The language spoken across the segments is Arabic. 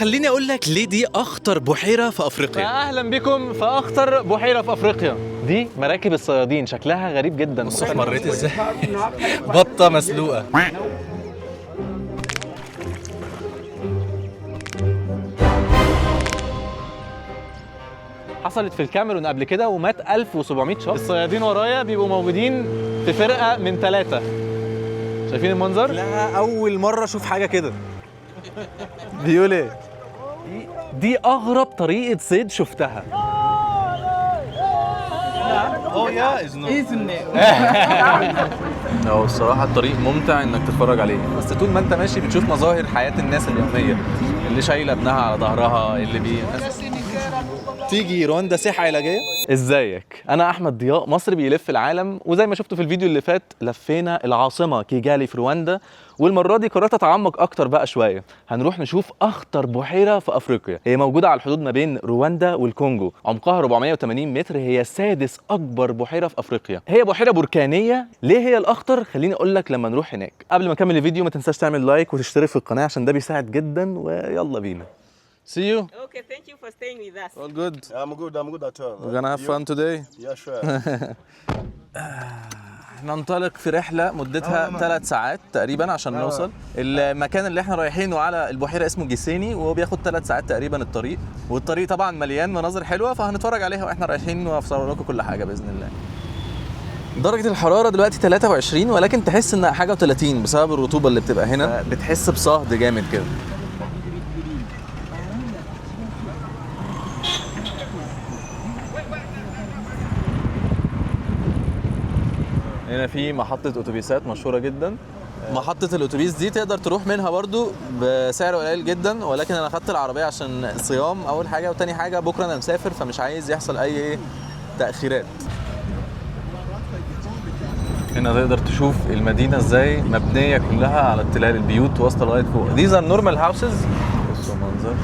خليني اقول لك ليه دي اخطر بحيره في افريقيا. اهلا بكم في اخطر بحيره في افريقيا. دي مراكب الصيادين، شكلها غريب جدا. بصوا احمرت ازاي. بطه مسلوقه. حصلت في الكاميرون قبل كده ومات 1700 شخص. الصيادين ورايا بيبقوا موجودين في فرقه من 3. شايفين المنظر؟ لا اول مره اشوف حاجه كده. بيقول ايه؟ دي اغرب طريقه صيد شفتها. هو الصراحه الطريق ممتع انك تتفرج عليه، بس طول ما انت ماشي بتشوف مظاهر حياه الناس اليوميه، اللي شايله ابنها على ظهرها، اللي تيجي رواندا سياحه علاجيه. ازيك؟ انا احمد ضياء، مصري بيلف العالم، وزي ما شفتوا في الفيديو اللي فات لفينا العاصمه كيجالي في رواندا، والمره دي قررت اتعمق اكتر بقى شويه. هنروح نشوف اخطر بحيره في افريقيا. هي موجوده على الحدود ما بين رواندا والكونغو، عمقها 480 متر. هي سادس اكبر بحيره في افريقيا. هي بحيره بركانيه. ليه هي الاخطر؟ خليني اقول لك لما نروح هناك. قبل ما اكمل الفيديو ما تنساش تعمل لايك وتشترك في القناه عشان ده بيساعد جدا، ويلا بينا. See you. Okay, thank you for staying with us. All good. I'm good at all. We're gonna have fun today. Yeah, sure. ننطلق في رحلة مدتها 3 ساعات تقريبا عشان نوصل. المكان اللي احنا رايحينه على البحيرة اسمه جيسيني، وهو بياخد 3 ساعات تقريبا الطريق، والطريق طبعا مليان مناظر حلوة فهنتفرج عليها واحنا رايحين، وهصور لكم كل حاجة بإذن الله. درجة الحرارة دلوقتي 23، ولكن تحس انها حاجة و30 بسبب الرطوبة اللي بتبقى هنا، بتحس بصهد جامد كده. هنا في محطة أتوبيسات مشهورة جدا. محطة الأتوبيس دي تقدر تروح منها برضو بسعر قليل جدا، ولكن أنا أخدت العربية عشان صيام أول حاجة، وتاني حاجة بكرة أنا مسافر فمش عايز يحصل أي تأخيرات. هنا تقدر تشوف المدينة ازاي مبنية كلها على التلال، البيوت واصلة لغاية فوق. These are normal houses. بصوا المنظر.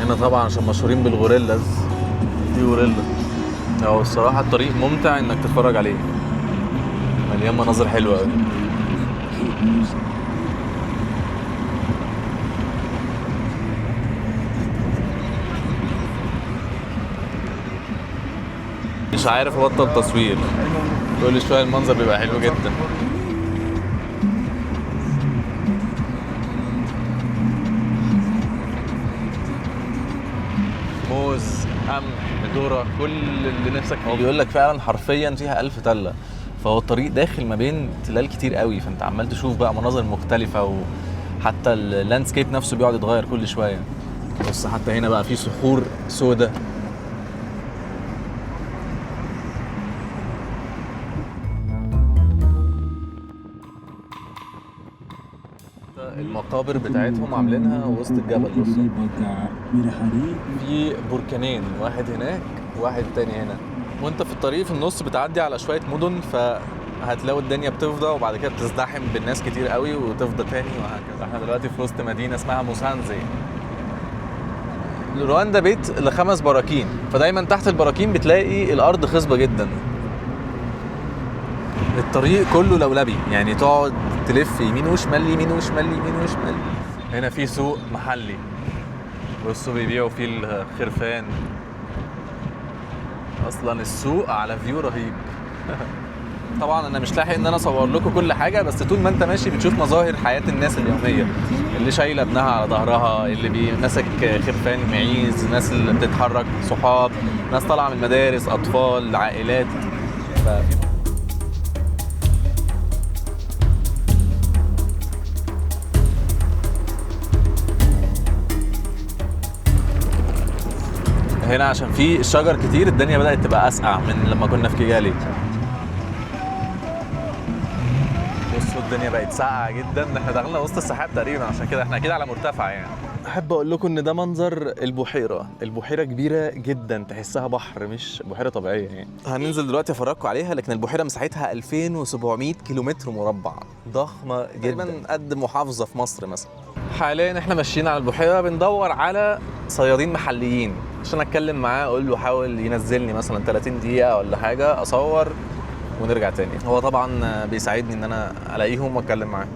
هنا طبعا عشان مشهورين بالغوريلاز. دي غوريلا. هو الصراحة الطريق ممتع انك تتفرج عليه، مليان مناظر حلوة قوي. مش عارف ابطل تصوير، كل شوية المنظر بيبقى حلو جدا. موز، قمح، ذرة، كل اللي نفسك فيه. هو بيقول لك فعلا حرفيا فيها 1000 تلة، فهو الطريق داخل ما بين تلال كتير قوي، فانت عمال تشوف بقى مناظر مختلفة، وحتى اللاندسكيب نفسه بيقعد يتغير كل شوية. بص حتى هنا بقى في صخور سودة. المقابر بتاعتهم عاملينها وسط الجبل. بصوا في بركانين، واحد هناك وواحد تاني هنا، وانت في الطريق في النص بتعدي على شوية مدن، فهتلاقوا الدنيا بتفضى وبعد كده بتزدحم بالناس كتير قوي وتفضى تاني وهكذا. احنا دلوقتي في وسط مدينة اسمها موسانزي. رواندا بيت ل5 براكين، فدايما تحت البراكين بتلاقي الارض خصبة جدا. الطريق كله لولبي، يعني تقعد تلف يمين وشمال يمين وشمال يمين وشمال. هنا في سوق محلي، بصوا بيبيعوا فيه الخرفان. اصلا السوق على فيو رهيب. طبعا انا مش لاحق ان انا اصور لكم كل حاجه، بس طول ما انت ماشي بتشوف مظاهر حياه الناس اليوميه، اللي شايله ابنها على ظهرها، اللي ماسك خرفان معيز، ناس اللي بتتحرك، صحاب، ناس طالعه من المدارس، اطفال، عائلات. هنا عشان في شجر كتير الدنيا بدأت تبقى أسقع من لما كنا في كيجالي. بصوا الدنيا بقت ساقعة جدا، احنا دخلنا وسط السحاب تقريبا، عشان كده احنا اكيد على مرتفع يعني. احب اقول لكم ان ده منظر البحيره. البحيره كبيره جدا، تحسها بحر مش بحيره طبيعيه يعني. هننزل دلوقتي افرجكم عليها، لكن البحيره مساحتها 2700 كيلومتر مربع، ضخمه جدا، تقريبا قد محافظه في مصر مثلا. حاليا احنا ماشيين على البحيره بندور على صيادين محليين عشان اتكلم معاه، اقول له حاول ينزلني مثلا 30 دقيقه ولا حاجه اصور ونرجع تاني. هو طبعا بيساعدني ان انا الاقيهم واتكلم معاه.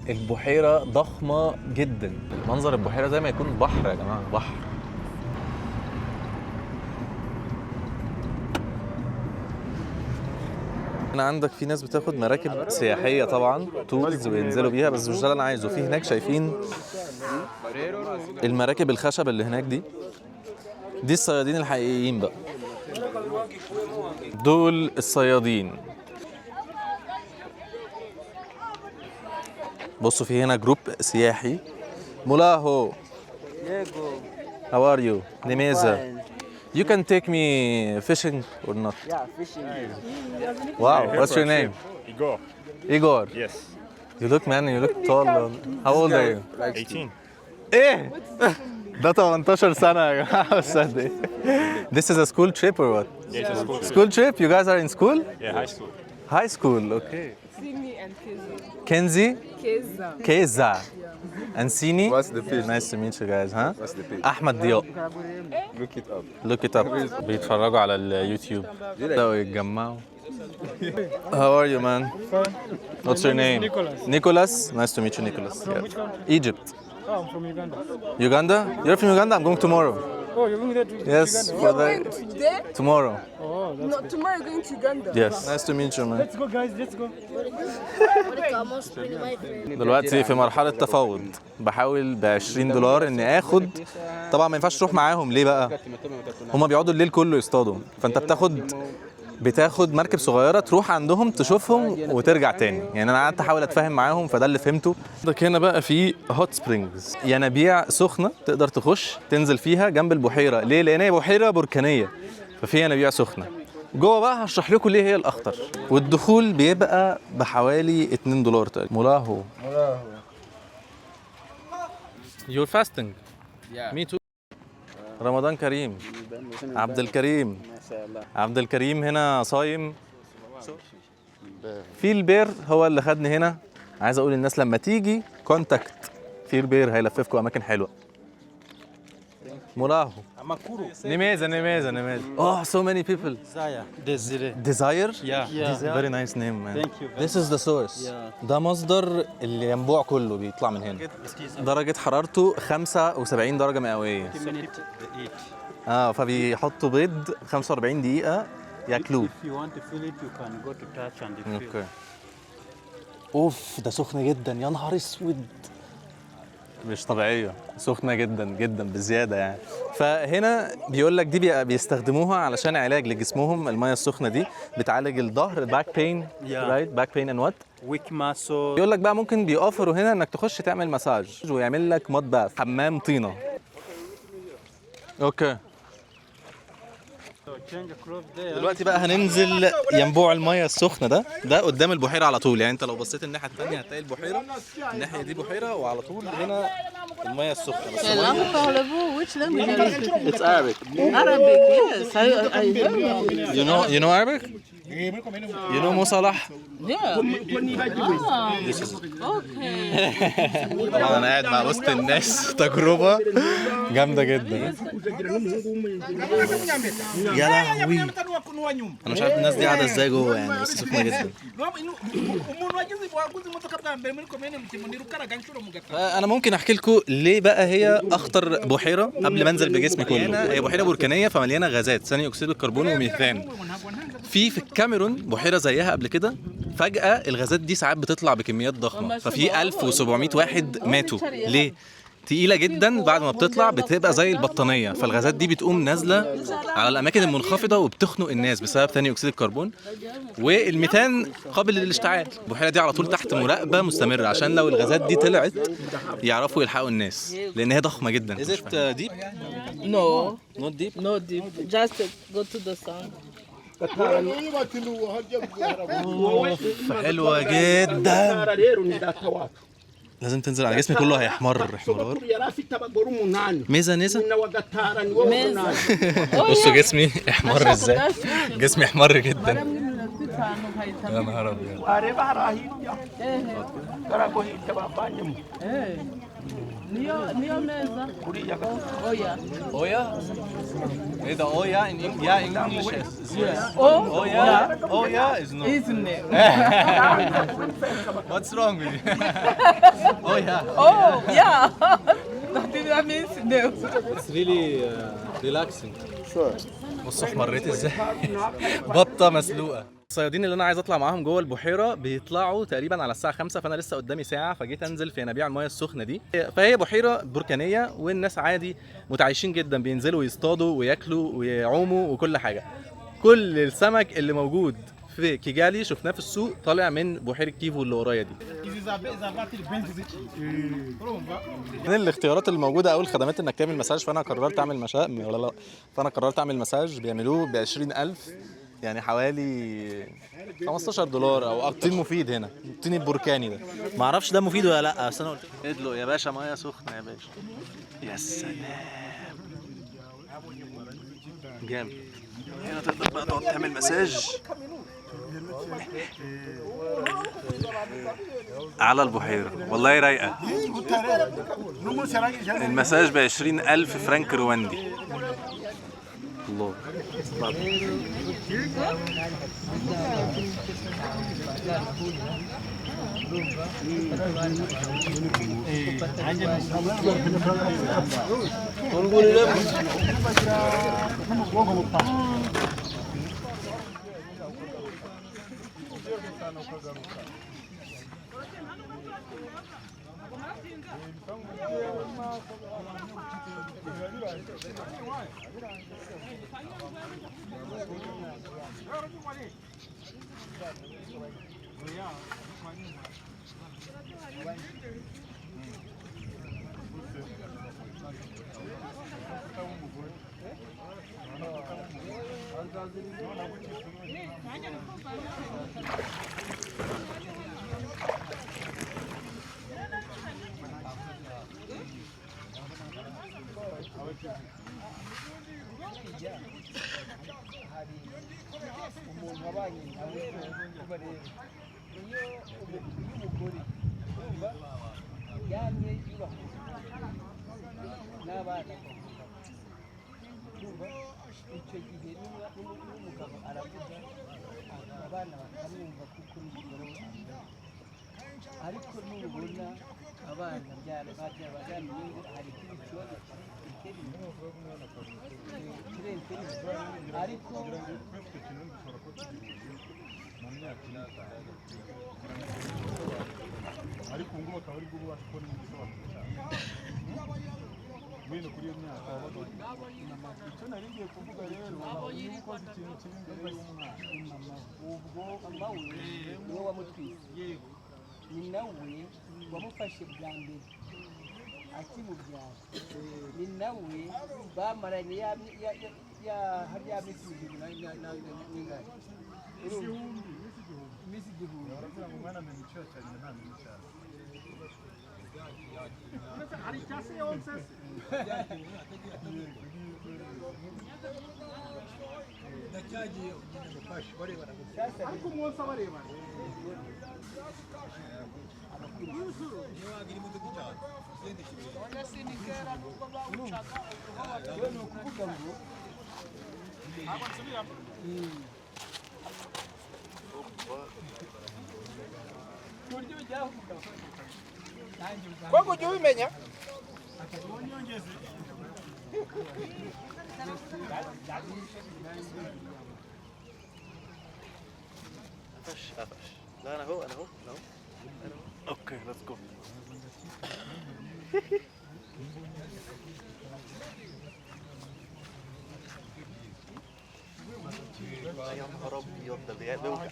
البحيرة ضخمة جدا، منظر البحيرة زي ما يكون بحر يا جماعة، بحر. هنا عندك في ناس بتاخد مراكب سياحية طبعا، تورز وينزلوا بيها، بس مش ده اللي انا عايزه. في هناك شايفين المراكب الخشب اللي هناك دي الصيادين الحقيقيين بقى، دول الصيادين. بصوا في هنا جروب سياحي. مولاهو How are you? Nemeza. You can take me fishing or not? Yeah, fishing. Wow, what's your name? Igor. Igor. Yes. You look man, you look tall. How old are you? 18. ايه؟ ده 18 سنة يا جماعة، بس قد ايه؟ This is a school trip or what? Yeah, it's a school trip. School trip? You guys are in school? Yeah, high school. High school, okay. Sini and Keza. Kenzie? Keza. Keza. And Sini? What's the fish? Nice to meet you guys, huh? What's the page? أحمد ضياء. Look it up. Look it up. بيتفرجوا على اليوتيوب. بدأوا يتجمعوا. How are you, man? What's your name? Nicholas. Nicholas? Nice to meet you, Nicholas. Which country? Egypt. Oh, I'm from Uganda. Uganda? You're from Uganda? I'm going tomorrow. Oh, you're going there to Yes, Uganda? for Going the today? tomorrow. Oh, that's No, tomorrow you're going to Uganda. Yes. Nice to meet you, man. Let's go, guys. Let's go. دلوقتي في مرحلة تفاوض، بحاول ب 20 دولار اني اخد. طبعا ما ينفعش تروح معاهم، ليه بقى؟ هما بيقعدوا الليل كله يصطادوا، فانت بتاخد مركب صغيرة تروح عندهم تشوفهم وترجع تاني. يعني انا قعدت احاول اتفاهم معاهم، فده اللي فهمته. عندك هنا بقى في هوت سبرينجز، ينابيع سخنة تقدر تخش تنزل فيها جنب البحيرة. ليه؟ لان هي بحيرة بركانية، ففي ينابيع سخنة. جوه بقى هشرح لكم ليه هي الاخطر. والدخول بيبقى بحوالي 2 دولار تقريبا. مولاهو. You're fasting. Yeah. Me too. رمضان كريم. عبد الكريم. عبد الكريم هنا صايم. في البير هو اللي خدني هنا. عايز اقول للناس لما تيجي كونتاكت في البير، هيلففكم اماكن حلوه. مولاهو. Nemeza. Oh, so many people. Desire? Yeah. Very nice name, man. Thank you. This is the source. ده مصدر الينبوع كله بيطلع من هنا. درجة حرارته 75 درجة مئوية. فبيحطوا بيض 45 دقيقة ياكلوه. If you want to feel it, you can go to touch and feel. اوكي. اوف ده سخنة جدا، يا نهار اسود. مش طبيعية، سخنة جدا جدا بزيادة يعني. فهنا بيقول لك دي بيستخدموها علشان علاج لجسمهم. المية السخنة دي بتعالج الظهر، باك بين، رايت باك بين اند وات Weak muscle. بيقول لك بقى ممكن بيوفروا هنا انك تخش تعمل مساج ويعمل لك مود باث، حمام طينة. اوكي. دلوقتي بقى هننزل ينبوع المية السخنة ده قدام البحيرة على طول. يعني انت لو بصيت الناحية التانية هتلاقي البحيرة، الناحية دي بحيرة وعلى طول هنا المية السخنة. بس Which language are you speaking? It's Arabic. Arabic, yes. I heard. You know Arabic? You know Musalah? Yeah. This is Okay. طبعا انا قاعد مع وسط الناس، تجربة جامدة جدا. يا لهوي، انا مش عارف الناس دي قاعدة ازاي جوه يعني، بس سخنة جدا. انا ممكن احكي لكم ليه بقى هي اخطر بحيرة قبل ما انزل بجسمي كله. هي بحيرة بركانية فمليانة غازات، ثاني اكسيد الكربون وميثان. في الكاميرون بحيرة زيها قبل كده، فجأة الغازات دي ساعات بتطلع بكميات ضخمة، ففي 1700 واحد ماتوا. ليه؟ تقيلة جدا، بعد ما بتطلع بتبقى زي البطانية، فالغازات دي بتقوم نازلة على الأماكن المنخفضة وبتخنق الناس بسبب ثاني أكسيد الكربون والميثان قابل للاشتعال. البحيرة دي على طول تحت مراقبة مستمرة عشان لو الغازات دي طلعت يعرفوا يلحقوا الناس، لأن هي ضخمة جدا. Is it deep? No, Not deep? not deep. Just go to the sun. حلوة جدا. لازم تنزل على جسمي كله هيحمر احمرار. ميزة نيزة. بصوا جسمي احمر ازاي. جسمي احمر جدا. يا نهار ابيض. Nio meza. Oya. اويا ايه ده اويا يا انجلش Oya. اويا از نو Isn't it? واتس رونج وذ اويا Oh, yeah. That means no. اتس ريلي ريلاكسنج. بصوا احمريت ازاي. بطه مسلوقه. الصيادين اللي انا عايز اطلع معاهم جوه البحيره بيطلعوا تقريبا على الساعه 5، فانا لسه قدامي ساعه، فجيت انزل في ينابيع المايه السخنه دي. فهي بحيره بركانيه والناس عادي متعايشين جدا، بينزلوا يصطادوا وياكلوا ويعوموا وكل حاجه. كل السمك اللي موجود في كيجالي شفناه في السوق طالع من بحيره كيفو اللي ورايا دي. من الاختيارات اللي موجوده او الخدمات انك تعمل مساج، فانا قررت اعمل مساج بيعملوه ب 20,000، يعني حوالي $15 او الطين مفيد هنا، الطين البركاني ده ما اعرفش ده مفيد ولا لا، بس انا قلت ادلق يا باشا ميه سخنه يا باشا. يا سلام جامد. هنا تقدر بقى تقعد تعمل مساج على البحيرة، والله رايقة. المساج ب 20,000 فرنك رواندي. الله. icyo gihe n'umugabo aravuga abana bakamwumva kuko n'umugore we ariko nubona abana baganiriye hari ikindi kibazo ariko ariko ubu ngubu akaba ari bwo ubasha kubona igisobanuro bino kuri iyo myaka icyo nari ngiye kuvuga rero iyo ukoze ikintu kiri imbere y'umwana ubwo mama we niwe wamutwise ni nawe wamufashe bwa mbere akimubyara ni nawe bamaranye ya misi n'ingano imisi igihumbi baravuga ngo umwana amenya icyo cyane ntamenya icyaha hari icyase yonse ndacyagiye ugenda mufashe barebana ariko umwonsa barebana ntiwagira imodoka cyane ni ukuvuga ngo koko ujya ubimenya لا انا اهو اوكي ليتس جو. يا نهار ابيض ده بيوجع.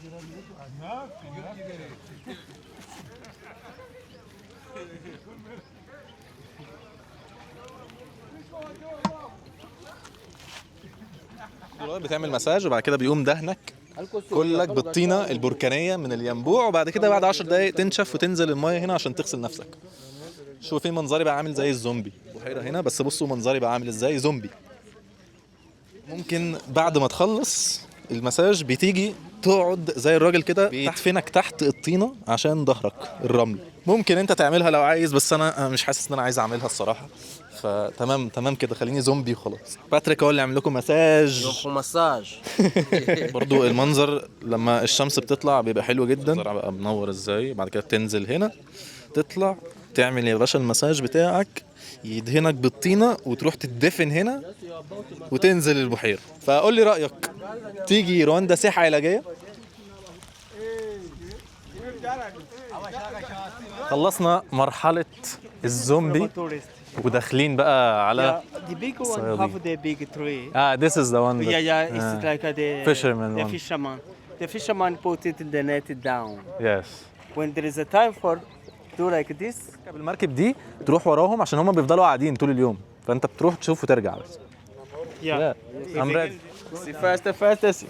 بتعمل مساج وبعد كده بيقوم دهنك كلك بالطينه البركانيه من الينبوع، وبعد كده بعد 10 دقايق تنشف وتنزل الميه هنا عشان تغسل نفسك. شوفي منظري بقى عامل زي الزومبي. بحيره هنا بس بصوا منظري بقى عامل ازاي زومبي. ممكن بعد ما تخلص المساج بتيجي تقعد زي الراجل كده بيدفنك تحت الطينه عشان ظهرك الرمل. ممكن انت تعملها لو عايز، بس انا مش حاسس ان انا عايز اعملها الصراحه. فتمام كده، خليني زومبي وخلاص. باتريك هو اللي يعمل لكم مساج. برضو المنظر لما الشمس بتطلع بيبقى حلو جدا، بقى منور ازاي. بعد كده بتنزل هنا تطلع تعمل يا باشا المساج بتاعك، يدهنك بالطينه وتروح تدفن هنا وتنزل البحيره. فقول لي رايك، تيجي رواندا سياحه علاجيه؟ خلصنا مرحله الزومبي وداخلين بقى على The big one have the big tree. this is the one that, It's like the fisherman the one. fisherman. The fisherman put it the net down. yes. When there is a time for do like this. المركب دي تروح وراهم عشان هم بيفضلوا قاعدين طول اليوم، فانت بتروح تشوف وترجع بس. Yeah. I'm ready. See first.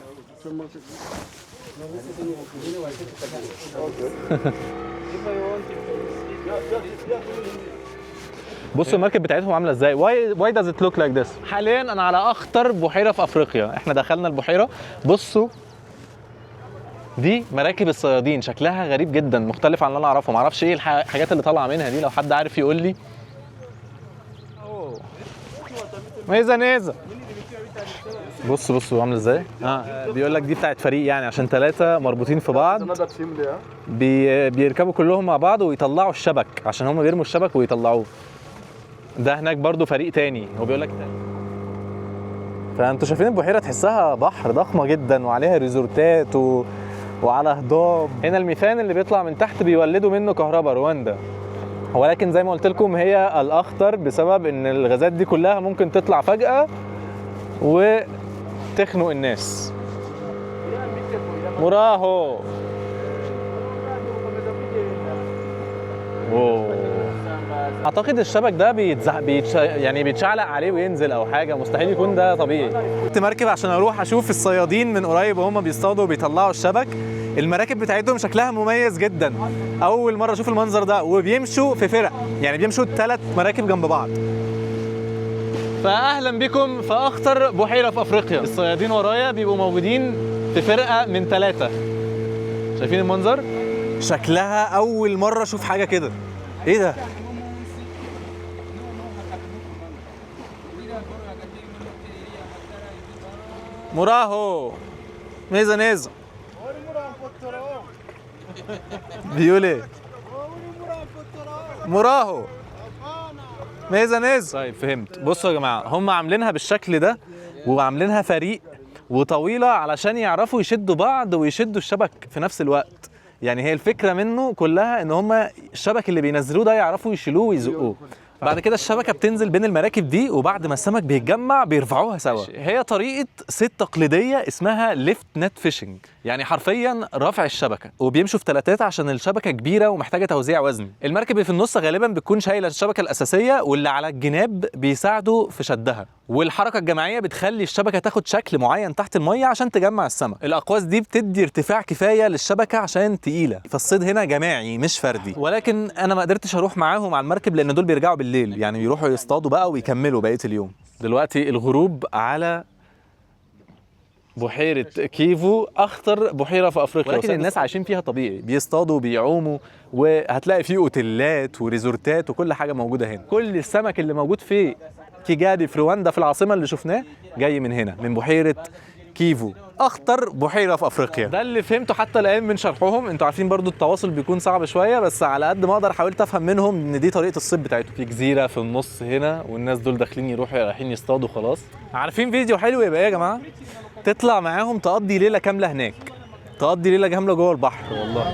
بصوا المركب بتاعتهم عامله ازاي. واي داز ات لوك لايك ذس. حاليا انا على اخطر بحيره في افريقيا. احنا دخلنا البحيره. بصوا دي مراكب الصيادين، شكلها غريب جدا مختلف عن اللي انا اعرفه. معرفش ايه الحاجات اللي طالعه منها دي، لو حد عارف يقول لي. نيزا بصوا عامله ازاي. بيقول لك دي بتاعت فريق، يعني عشان 3 مربوطين في بعض بيركبوا كلهم مع بعض ويطلعوا الشبك، عشان هم بيرموا الشبك ويطلعوه. ده هناك برضو فريق تاني، هو بيقول لك فانتوا شايفين البحيره تحسها بحر ضخمه جدا وعليها ريزورتات وعلى هضاب. هنا الميثان اللي بيطلع من تحت بيولدوا منه كهرباء رواندا، ولكن زي ما قلت لكم هي الاخطر بسبب ان الغازات دي كلها ممكن تطلع فجاه وتخنق الناس. مراهو اعتقد الشبك ده يعني بيتشعلق عليه وينزل او حاجه، مستحيل يكون ده طبيعي. كنت مركب عشان اروح اشوف الصيادين من قريب وهم بيصطادوا وبيطلعوا الشبك. المراكب بتاعتهم شكلها مميز جدا، اول مره اشوف المنظر ده. وبيمشوا في فرق، يعني بيمشوا 3 مراكب جنب بعض. فاهلا بكم في اخطر بحيره في افريقيا. الصيادين ورايا بيبقوا موجودين في فرقه من 3. شايفين المنظر؟ شكلها اول مره اشوف حاجه كده. ايه ده؟ مراهو نيزا بيقول ايه؟ مراهو نيزا. طيب فهمت. بصوا يا جماعه، هم عاملينها بالشكل ده وعاملينها فريق وطويله علشان يعرفوا يشدوا بعض ويشدوا الشبك في نفس الوقت. يعني هي الفكره منه كلها ان هم الشبك اللي بينزلوه ده يعرفوا يشيلوه ويزقوه. بعد كده الشبكه بتنزل بين المراكب دي، وبعد ما السمك بيتجمع بيرفعوها سوا. هي طريقه صيد تقليديه اسمها ليفت نت فيشنج، يعني حرفيا رفع الشبكه. وبيمشوا في 3 عشان الشبكه كبيره ومحتاجه توزيع وزن. المركب اللي في النص غالبا بتكون شايله الشبكه الاساسيه، واللي على الجناب بيساعدوا في شدها. والحركه الجماعيه بتخلي الشبكه تاخد شكل معين تحت الميه عشان تجمع السمك. الاقواس دي بتدي ارتفاع كفايه للشبكه عشان تقيله، فالصيد هنا جماعي مش فردي. ولكن انا ما قدرتش اروح معاهم على المركب لان دول بيرجعوا بالليل، يعني بيروحوا يصطادوا بقى ويكملوا بقيه اليوم. دلوقتي الغروب على بحيره كيفو، اخطر بحيره في افريقيا، ولكن الناس عايشين فيها طبيعي، بيصطادوا وبيعوموا، وهتلاقي فيه اوتيلات وريزورتات وكل حاجه موجوده هنا. كل السمك اللي موجود في كيجالي في رواندا في العاصمه اللي شفناه جاي من هنا، من بحيره كيفو، اخطر بحيره في افريقيا. ده اللي فهمته حتى الان من شرحهم. انتوا عارفين برضو التواصل بيكون صعب شويه، بس على قد ما اقدر حاولت افهم منهم ان دي طريقه الصيد بتاعتهم. في جزيره في النص هنا، والناس دول داخلين رايحين يصطادوا خلاص. عارفين فيديو حلو يبقى ايه يا جماعه؟ تطلع معاهم تقضي ليله كامله هناك، تقضي ليله كامله جوه البحر. والله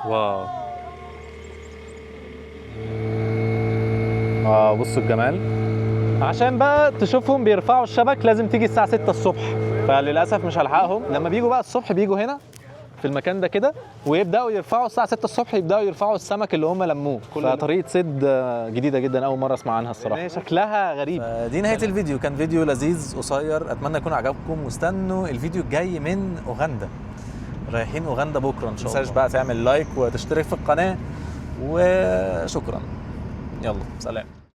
واو. بصوا الجمال. عشان بقى تشوفهم بيرفعوا الشبك لازم تيجي الساعه 6 الصبح، فللاسف مش هلحقهم. لما بيجوا بقى الصبح بيجوا هنا في المكان ده كده ويبداوا يرفعوا الساعه 6 الصبح، يبداوا يرفعوا السمك اللي هم لموه. فطريقه صيد جديده جدا، اول مره اسمع عنها الصراحه، شكلها غريب. دي نهايه الفيديو، كان فيديو لذيذ قصير، اتمنى يكون عجبكم، واستنوا الفيديو الجاي من اوغندا. رايحين اوغندا بكره ان شاء الله. ما تنساش بقى تعمل لايك وتشترك في القناه، وشكرا. يلا سلام.